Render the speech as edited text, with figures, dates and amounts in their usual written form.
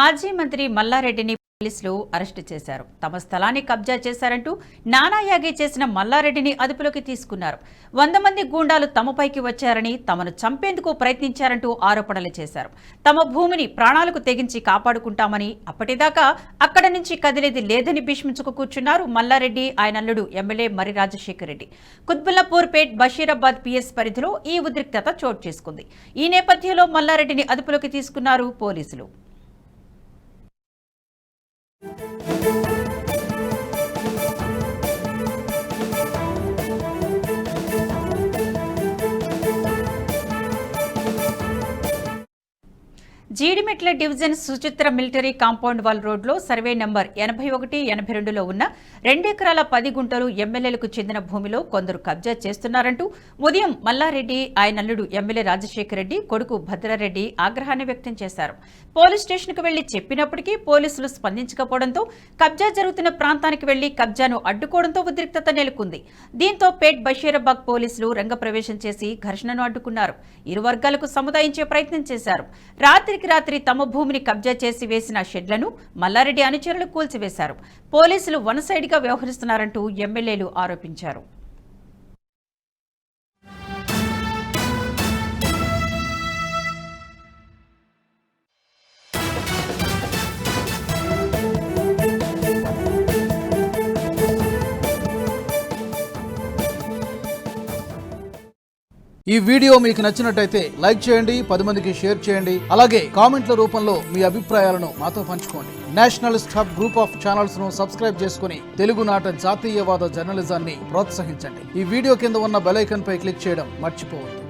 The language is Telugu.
మాజీ మంత్రి మల్లారెడ్డిని పోలీసులు అరెస్టు చేశారు. తమ స్థలాన్ని కబ్జా చేశారంటూ నానాయాగి చేసిన మల్లారెడ్డిని అదుపులోకి తీసుకున్నారు. 100 మంది గూండాలు తమపైకి వచ్చారని, తమను చంపేందుకు ప్రయత్నించారంటూ ఆరోపణలు చేశారు. తమ భూమిని ప్రాణాలకు తెగించి కాపాడుకుంటామని, అప్పటిదాకా అక్కడి నుంచి కదిలేది లేదని భీష్మించుకు కూర్చున్నారు మల్లారెడ్డి, ఆయన అల్లుడు ఎమ్మెల్యే మర్రి రాజశేఖర్ రెడ్డి. కుత్బుల్లాపూర్పేట్ బషీరాబాద్ పిఎస్ పరిధిలో ఈ ఉద్రిక్తత చోటు చేసుకుంది. ఈ నేపథ్యంలో మల్లారెడ్డిని అదుపులోకి తీసుకున్నారు పోలీసులు. Jeedimetla division Suchitra military compound wall రోడ్లో సర్వే నంబర్ 81, 82లో ఉన్న 2 ఎకరాల 10 గుంటలు ఎమ్మెల్యేలకు చెందిన భూమిలో కొందరు కబ్జా చేస్తున్నారంటూ ఉదయం మల్లారెడ్డి, ఆయన అల్లుడు ఎమ్మెల్యే రాజశేఖర్ రెడ్డి కొడుకు భద్రారెడ్డి ఆగ్రహాన్ని వ్యక్తం చేశారు. పోలీస్ స్టేషన్కు వెళ్లి చెప్పినప్పటికీ పోలీసులు స్పందించకపోవడంతో కబ్జా జరుగుతున్న ప్రాంతానికి వెళ్లి కబ్జాను అడ్డుకోవడంతో ఉద్రిక్తత నెలకొంది. దీంతో పేట్ బషీరాబాద్ పోలీసులు రంగప్రవేశం చేసి ఘర్షణను అడ్డుకున్నారు. ఇరు వర్గాలకు సముదాయించే ప్రయత్నం చేశారు. రాత్రి తమ భూమిని కబ్జా చేసి వేసిన షెడ్లను మల్లారెడ్డి అనుచరులు కూల్చివేశారు. పోలీసులు వన్ సైడ్ గా వ్యవహరిస్తున్నారంటూ ఎమ్మెల్యేలు ఆరోపించారు. ఈ వీడియో మీకు నచ్చినట్టయితే లైక్ చేయండి, 10 మందికి షేర్ చేయండి. అలాగే కామెంట్ల రూపంలో మీ అభిప్రాయాలను మాతో పంచుకోండి. Nationalist hub group of channels ను సబ్స్క్రైబ్ చేసుకుని తెలుగునాట జాతీయవాద జర్నలిజాన్ని ప్రోత్సహించండి. ఈ వీడియో కింద ఉన్న బెల్ ఐకాన్ పై క్లిక్ చేయడం మర్చిపోవద్దు.